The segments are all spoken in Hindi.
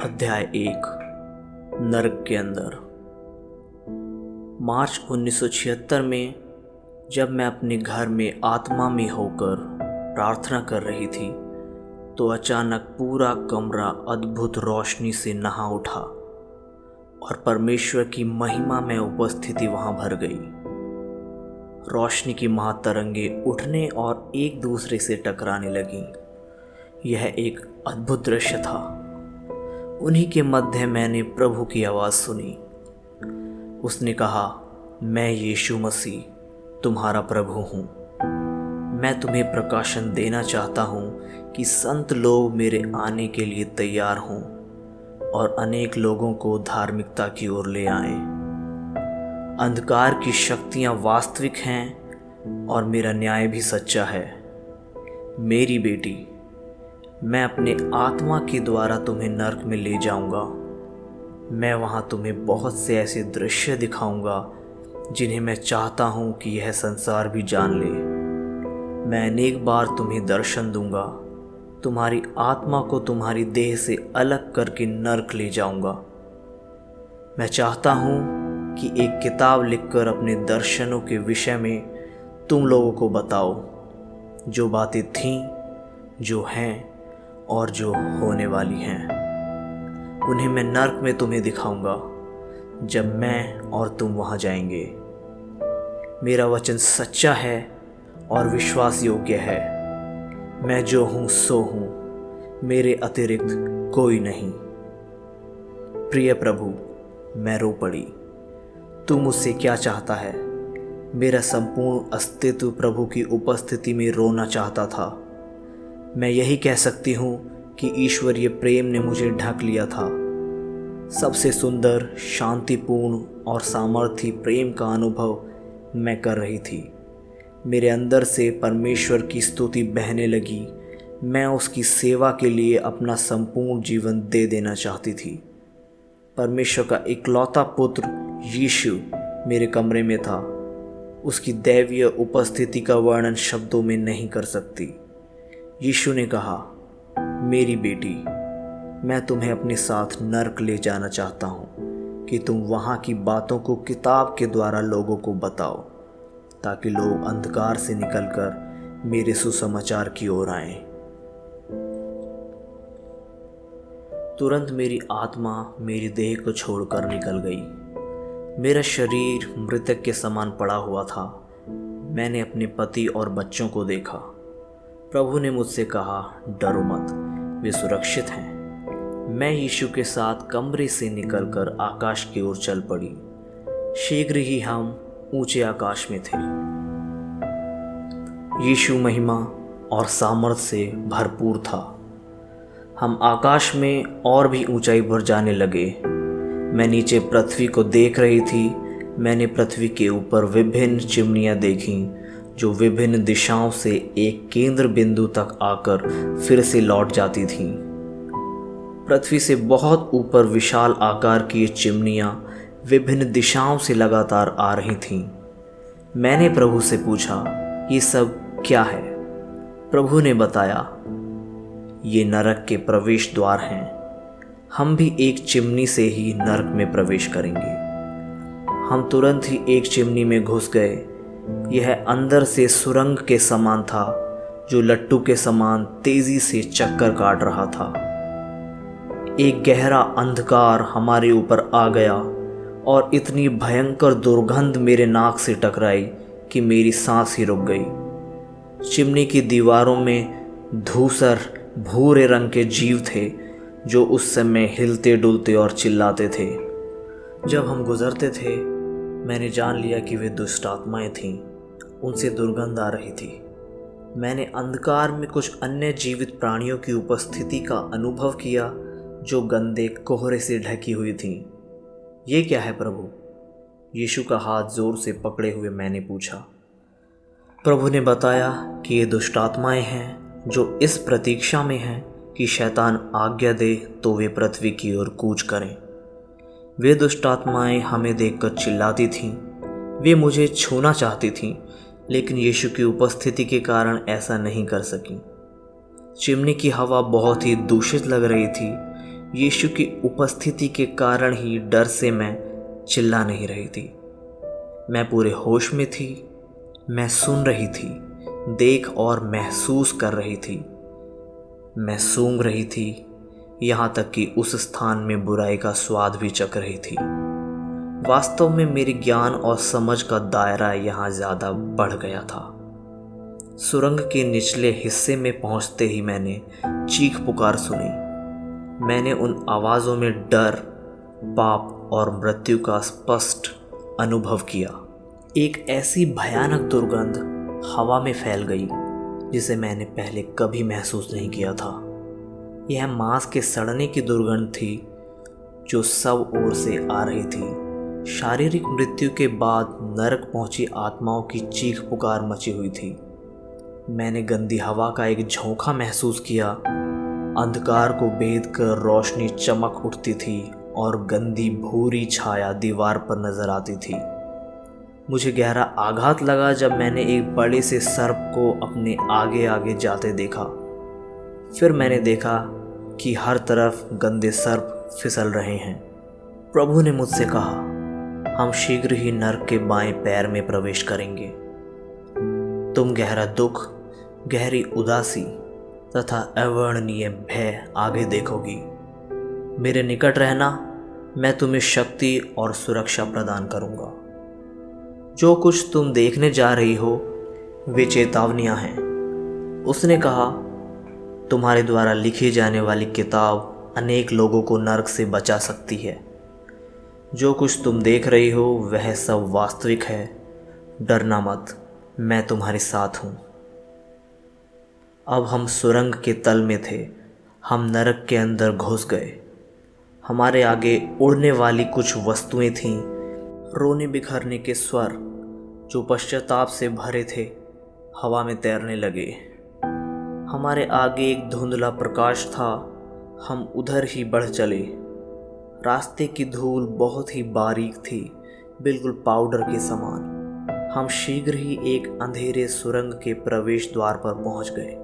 अध्याय 1 नरक के अंदर। मार्च 1976 में जब मैं अपने घर में आत्मा में होकर प्रार्थना कर रही थी तो अचानक पूरा कमरा अद्भुत रोशनी से नहा उठा और परमेश्वर की महिमा में उपस्थिति वहां भर गई। रोशनी की महातरंगे उठने और एक दूसरे से टकराने लगीं। यह एक अद्भुत दृश्य था। उन्हीं के मध्य मैंने प्रभु की आवाज़ सुनी। उसने कहा, मैं यीशु मसीह तुम्हारा प्रभु हूँ। मैं तुम्हें प्रकाशन देना चाहता हूँ कि संत लोग मेरे आने के लिए तैयार हों और अनेक लोगों को धार्मिकता की ओर ले आएं। अंधकार की शक्तियाँ वास्तविक हैं और मेरा न्याय भी सच्चा है। मेरी बेटी, मैं अपने आत्मा के द्वारा तुम्हें नरक में ले जाऊंगा। मैं वहां तुम्हें बहुत से ऐसे दृश्य दिखाऊंगा जिन्हें मैं चाहता हूं कि यह संसार भी जान ले। मैं अनेक बार तुम्हें दर्शन दूंगा। तुम्हारी आत्मा को तुम्हारी देह से अलग करके नरक ले जाऊंगा। मैं चाहता हूं कि एक किताब लिखकर अपने दर्शनों के विषय में तुम लोगों को बताओ, जो बातें थीं, जो हैं और जो होने वाली हैं। उन्हें मैं नरक में तुम्हें दिखाऊंगा जब मैं और तुम वहां जाएंगे। मेरा वचन सच्चा है और विश्वास योग्य है। मैं जो हूं सो हूं, मेरे अतिरिक्त कोई नहीं। प्रिय प्रभु, मैं रो पड़ी। तू मुझसे क्या चाहता है? मेरा संपूर्ण अस्तित्व प्रभु की उपस्थिति में रोना चाहता था। मैं यही कह सकती हूँ कि ईश्वरीय प्रेम ने मुझे ढक लिया था। सबसे सुंदर, शांतिपूर्ण और सामर्थी प्रेम का अनुभव मैं कर रही थी। मेरे अंदर से परमेश्वर की स्तुति बहने लगी। मैं उसकी सेवा के लिए अपना संपूर्ण जीवन दे देना चाहती थी। परमेश्वर का इकलौता पुत्र यीशु मेरे कमरे में था। उसकी दैवीय उपस्थिति का वर्णन शब्दों में नहीं कर सकती। यीशु ने कहा, मेरी बेटी, मैं तुम्हें अपने साथ नरक ले जाना चाहता हूँ कि तुम वहाँ की बातों को किताब के द्वारा लोगों को बताओ, ताकि लोग अंधकार से निकलकर मेरे सुसमाचार की ओर आएं। तुरंत मेरी आत्मा मेरी देह को छोड़कर निकल गई। मेरा शरीर मृतक के समान पड़ा हुआ था। मैंने अपने पति और बच्चों को देखा। प्रभु ने मुझसे कहा, डरो मत, वे सुरक्षित हैं। मैं यीशु के साथ कमरे से निकलकर आकाश की ओर चल पड़ी। शीघ्र ही हम ऊंचे आकाश में थे। यीशु महिमा और सामर्थ से भरपूर था। हम आकाश में और भी ऊंचाई पर जाने लगे। मैं नीचे पृथ्वी को देख रही थी। मैंने पृथ्वी के ऊपर विभिन्न चिमनियाँ देखीं जो विभिन्न दिशाओं से एक केंद्र बिंदु तक आकर फिर से लौट जाती थीं। पृथ्वी से बहुत ऊपर विशाल आकार की ये चिमनियाँ विभिन्न दिशाओं से लगातार आ रही थीं। मैंने प्रभु से पूछा, ये सब क्या है? प्रभु ने बताया, ये नरक के प्रवेश द्वार हैं। हम भी एक चिमनी से ही नरक में प्रवेश करेंगे। हम तुरंत ही एक चिमनी में घुस गए। यह अंदर से सुरंग के समान था, जो लट्टू के समान तेजी से चक्कर काट रहा था। एक गहरा अंधकार हमारे ऊपर आ गया और इतनी भयंकर दुर्गंध मेरे नाक से टकराई कि मेरी सांस ही रुक गई। चिमनी की दीवारों में धूसर भूरे रंग के जीव थे जो उस समय हिलते डुलते और चिल्लाते थे। जब हम गुजरते थे, मैंने जान लिया कि वे दुष्ट आत्माएं थीं। उनसे दुर्गंध आ रही थी। मैंने अंधकार में कुछ अन्य जीवित प्राणियों की उपस्थिति का अनुभव किया जो गंदे कोहरे से ढकी हुई थीं। ये क्या है प्रभु? यीशु का हाथ जोर से पकड़े हुए मैंने पूछा। प्रभु ने बताया कि ये दुष्ट आत्माएं हैं जो इस प्रतीक्षा में हैं कि शैतान आज्ञा दे तो वे पृथ्वी की ओर कूच करें। वे दुष्ट आत्माएं हमें देखकर चिल्लाती थीं। वे मुझे छूना चाहती थीं, लेकिन यीशु की उपस्थिति के कारण ऐसा नहीं कर सकीं। चिमनी की हवा बहुत ही दूषित लग रही थी। यीशु की उपस्थिति के कारण ही डर से मैं चिल्ला नहीं रही थी। मैं पूरे होश में थी, मैं सुन रही थी, देख और महसूस कर रही थी। मैं सूंघ रही थी, यहाँ तक कि उस स्थान में बुराई का स्वाद भी चख रही थी। वास्तव में मेरे ज्ञान और समझ का दायरा यहाँ ज़्यादा बढ़ गया था। सुरंग के निचले हिस्से में पहुँचते ही मैंने चीख पुकार सुनी। मैंने उन आवाज़ों में डर, पाप और मृत्यु का स्पष्ट अनुभव किया। एक ऐसी भयानक दुर्गंध हवा में फैल गई जिसे मैंने पहले कभी महसूस नहीं किया था। यह मांस के सड़ने की दुर्गंध थी जो सब ओर से आ रही थी। शारीरिक मृत्यु के बाद नरक पहुंची आत्माओं की चीख पुकार मची हुई थी। मैंने गंदी हवा का एक झोंका महसूस किया। अंधकार को भेद कर रोशनी चमक उठती थी और गंदी भूरी छाया दीवार पर नजर आती थी। मुझे गहरा आघात लगा जब मैंने एक बड़े से सर्प को अपने आगे आगे जाते देखा। फिर मैंने देखा कि हर तरफ गंदे सर्प फिसल रहे हैं। प्रभु ने मुझसे कहा, हम शीघ्र ही नरक के बाएं पैर में प्रवेश करेंगे। तुम गहरा दुख, गहरी उदासी तथा अवर्णनीय भय आगे देखोगी। मेरे निकट रहना, मैं तुम्हें शक्ति और सुरक्षा प्रदान करूंगा। जो कुछ तुम देखने जा रही हो वे चेतावनियां हैं। उसने कहा, तुम्हारे द्वारा लिखी जाने वाली किताब अनेक लोगों को नरक से बचा सकती है। जो कुछ तुम देख रही हो वह सब वास्तविक है। डरना मत, मैं तुम्हारे साथ हूँ। अब हम सुरंग के तल में थे। हम नरक के अंदर घुस गए। हमारे आगे उड़ने वाली कुछ वस्तुएं थीं। रोने बिखरने के स्वर जो पश्चाताप से भरे थे हवा में तैरने लगे। हमारे आगे एक धुंधला प्रकाश था। हम उधर ही बढ़ चले। रास्ते की धूल बहुत ही बारीक थी, बिल्कुल पाउडर के समान। हम शीघ्र ही एक अंधेरे सुरंग के प्रवेश द्वार पर पहुंच गए।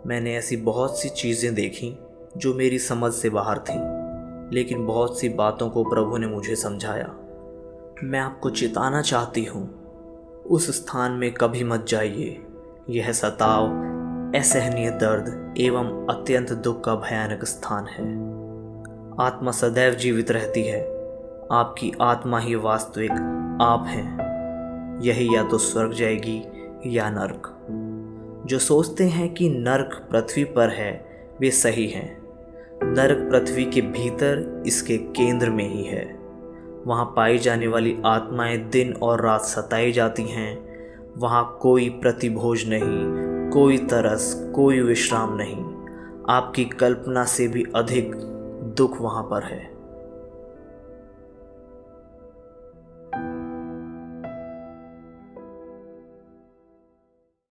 मैंने ऐसी बहुत सी चीज़ें देखीं जो मेरी समझ से बाहर थीं, लेकिन बहुत सी बातों को प्रभु ने मुझे समझाया। मैं आपको चिताना चाहती हूँ, उस स्थान में कभी मत जाइए। यह सताव, असहनीय दर्द एवं अत्यंत दुख का भयानक स्थान है। आत्मा सदैव जीवित रहती है। आपकी आत्मा ही वास्तविक आप हैं। यही या तो स्वर्ग जाएगी या नरक। जो सोचते हैं कि नरक पृथ्वी पर है वे सही हैं। नरक पृथ्वी के भीतर इसके केंद्र में ही है। वहाँ पाई जाने वाली आत्माएं दिन और रात सताई जाती हैं। वहाँ कोई प्रतिभोज नहीं, कोई तरस, कोई विश्राम नहीं। आपकी कल्पना से भी अधिक दुख वहाँ पर है।